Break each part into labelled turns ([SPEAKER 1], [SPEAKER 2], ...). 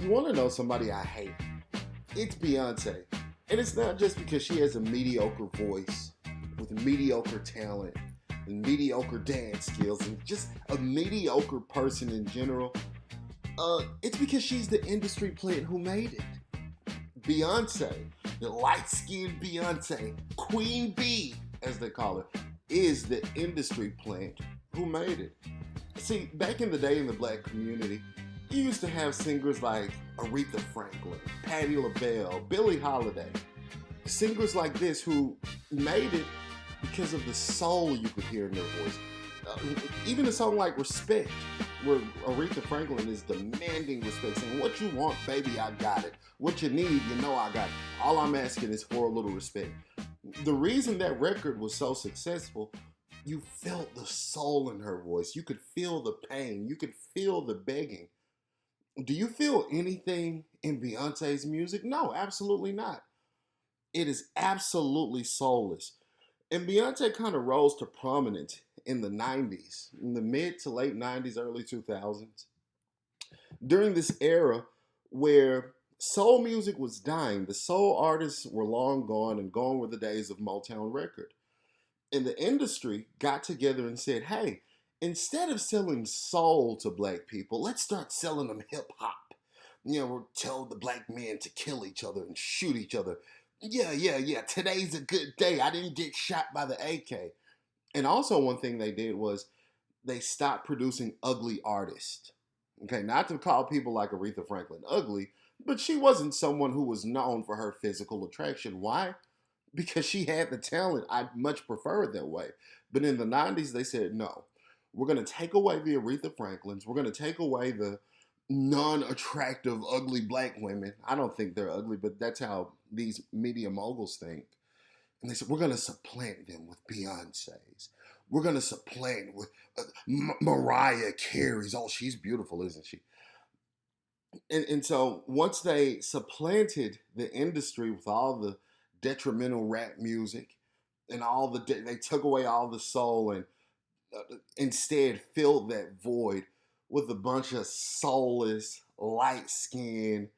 [SPEAKER 1] you want to know somebody I hate, it's Beyonce. And it's not just because she has a mediocre voice with mediocre talent and mediocre dance skills and just a mediocre person in general. It's because she's the industry plant who made it. Beyonce, the light-skinned Beyonce, Queen Bee, as they call her, is the industry plant who made it. See, back in the day in the black community, you used to have singers like Aretha Franklin, Patti LaBelle, Billie Holiday. Singers like this who made it because of the soul you could hear in their voice. Even a song like Respect, where Aretha Franklin is demanding respect, saying, "What you want, baby, I got it. What you need, you know I got it. All I'm asking is for a little respect." The reason that record was so successful, you felt the soul in her voice. You could feel the pain. You could feel the begging. Do you feel anything in Beyonce's music? No, absolutely not. It is absolutely soulless. And Beyonce kind of rose to prominence in the 90s, in the mid to late 90s, early 2000s, during this era where soul music was dying. The soul artists were long gone, and gone were the days of Motown record. And the industry got together and said, hey, instead of selling soul to black people, let's start selling them hip hop. We'll tell the black men to kill each other and shoot each other. Yeah. Today's a good day. I didn't get shot by the AK. And also, one thing they did was they stopped producing ugly artists. Okay, not to call people like Aretha Franklin ugly, but she wasn't someone who was known for her physical attraction. Why? Because she had the talent. I much prefer it that way. But in the 90s, they said, no, we're going to take away the Aretha Franklins. We're going to take away the non-attractive, ugly black women. I don't think they're ugly, but that's how these media moguls think. And they said, we're going to supplant them with Beyonce's. We're going to supplant with Mariah Carey's. Oh, she's beautiful, isn't she? And so once they supplanted the industry with all the detrimental rap music and they took away all the soul and instead filled that void with a bunch of soulless, light skin.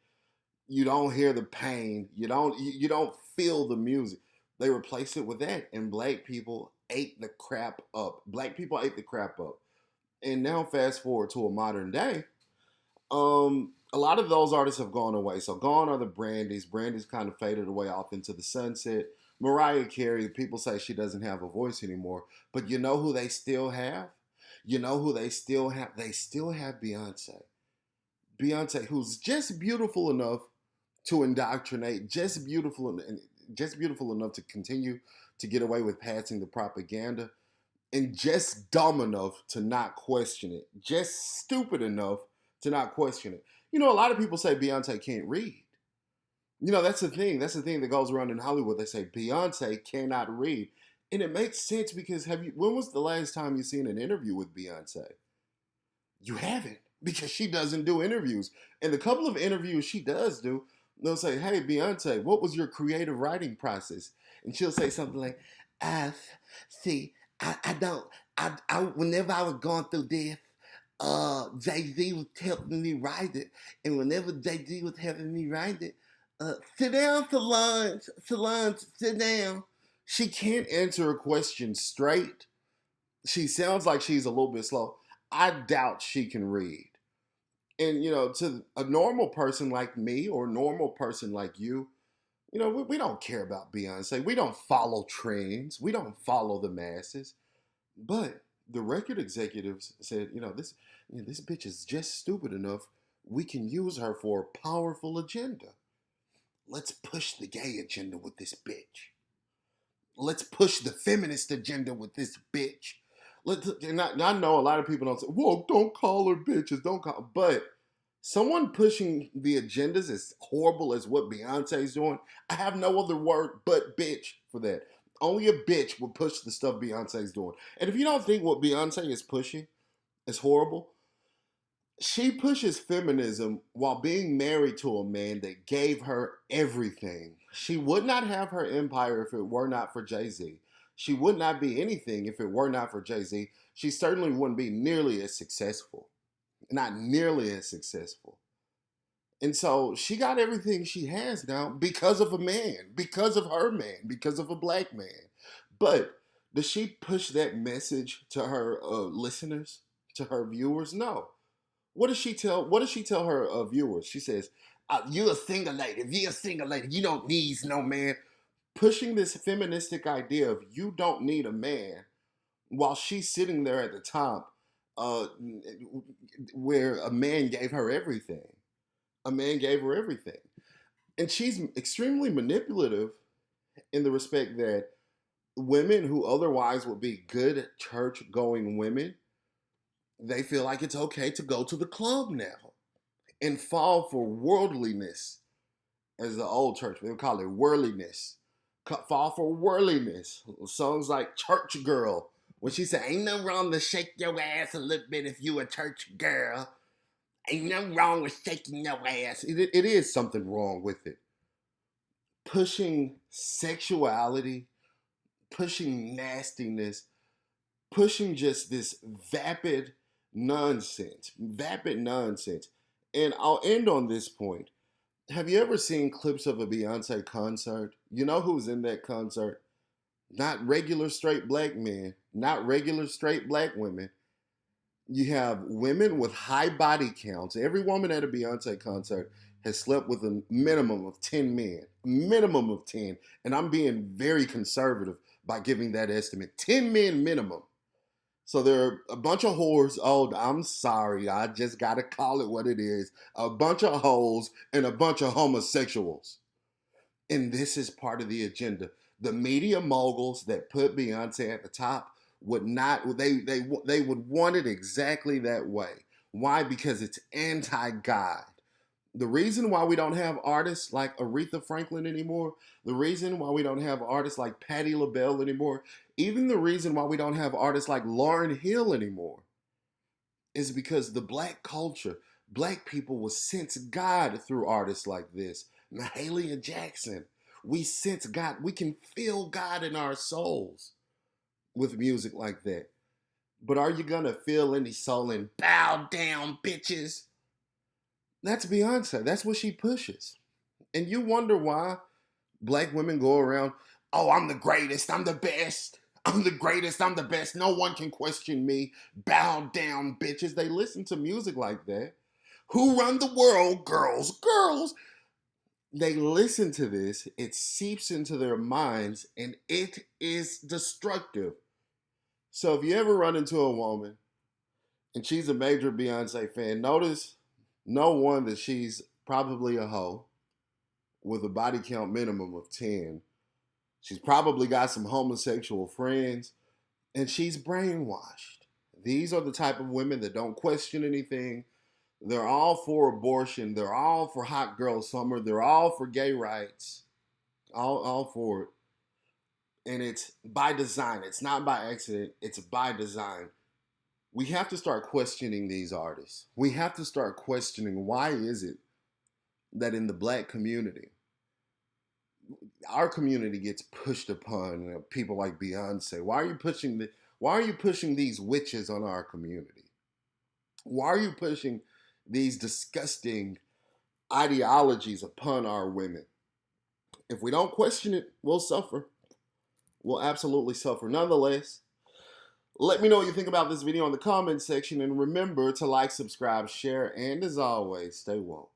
[SPEAKER 1] You don't hear the pain. You don't feel the music. They replaced it with that, and black people ate the crap up. Black people ate the crap up. And now fast forward to a modern day, a lot of those artists have gone away. So gone are the Brandy's. Brandy's kind of faded away off into the sunset. Mariah Carey, people say she doesn't have a voice anymore. But you know who they still have? You know who they still have? They still have Beyonce. Beyonce, who's just beautiful enough to indoctrinate, just beautiful enough to continue to get away with passing the propaganda, and just dumb enough to not question it, just stupid enough to not question it. A lot of people say Beyonce can't read. That's the thing. That's the thing that goes around in Hollywood. They say Beyonce cannot read. And it makes sense because when was the last time you seen an interview with Beyonce? You haven't, because she doesn't do interviews. And the couple of interviews she does do, they'll say, hey, Beyonce, what was your creative writing process? And she'll say something like, whenever I was going through this, Jay-Z was helping me write it. And whenever Jay-Z was helping me write it, sit down, Solange, sit down. She can't answer a question straight. She sounds like she's a little bit slow. I doubt she can read. And, to a normal person like me or a normal person like you, we don't care about Beyonce. We don't follow trends. We don't follow the masses. But the record executives said, this bitch is just stupid enough. We can use her for a powerful agenda. Let's push the gay agenda with this bitch. Let's push the feminist agenda with this bitch. I know a lot of people don't say, well, don't call her bitches, but someone pushing the agendas as horrible as what Beyonce's doing, I have no other word but bitch for that. Only a bitch will push the stuff Beyonce's doing. And if you don't think what Beyonce is pushing is horrible, she pushes feminism while being married to a man that gave her everything. She would not have her empire if it were not for Jay-Z. She would not be anything if it were not for Jay-Z. She certainly wouldn't be nearly as successful. Not nearly as successful. And so she got everything she has now because of a man, because of her man, because of a black man. But does she push that message to her listeners, to her viewers? No. What does she tell? What does she tell her viewers? She says, "You're a single lady. If you're a single lady, you don't need no man." Pushing this feministic idea of you don't need a man, while she's sitting there at the top, uh, where a man gave her everything. A man gave her everything. And she's extremely manipulative in the respect that women who otherwise would be good church going women, they feel like it's okay to go to the club now and fall for worldliness, as the old church, they would call it worldliness. Fall for worldliness. Songs like Church Girl, when she said, "Ain't no wrong to shake your ass a little bit if you a church girl. Ain't nothing wrong with shaking your ass." It is something wrong with it. Pushing sexuality, pushing nastiness, pushing just this vapid nonsense. Vapid nonsense. And I'll end on this point. Have you ever seen clips of a Beyonce concert? You know who's in that concert? Not regular straight black men, not regular straight black women. You have women with high body counts. Every woman at a Beyonce concert has slept with a minimum of 10 men. Minimum of 10. And I'm being very conservative by giving that estimate. 10 men minimum. So there are a bunch of whores. Oh, I'm sorry. I just got to call it what it is. A bunch of hoes and a bunch of homosexuals. And this is part of the agenda. The media moguls that put Beyonce at the top would not, they would want it exactly that way. Why? Because it's anti-God. The reason why we don't have artists like Aretha Franklin anymore, the reason why we don't have artists like Patti LaBelle anymore, even the reason why we don't have artists like Lauryn Hill anymore, is because the black culture, black people will sense God through artists like this. Mahalia Jackson, we sense God. We can feel God in our souls with music like that. But are you gonna feel any soul in "Bow Down, Bitches"? That's Beyonce. That's what she pushes. And you wonder why black women go around, "Oh, I'm the greatest. I'm the best. I'm the greatest. I'm the best. No one can question me. Bow down, bitches." They listen to music like that. Who run the world? Girls, girls. They listen to this. It seeps into their minds and it is destructive. So if you ever run into a woman and she's a major Beyonce fan, notice, no one, that she's probably a hoe with a body count minimum of 10. She's probably got some homosexual friends, and she's brainwashed. These are the type of women that don't question anything. They're all for abortion. They're all for hot girl summer. They're all for gay rights. All for it. And it's by design. It's not by accident. It's by design. We have to start questioning these artists. We have to start questioning, why is it that in the black community, our community gets pushed upon, people like Beyonce? Why are you pushing these witches on our community? Why are you pushing these disgusting ideologies upon our women? If we don't question it, we'll suffer. We'll absolutely suffer. Nonetheless, let me know what you think about this video in the comment section, and remember to like, subscribe, share, and as always, stay woke.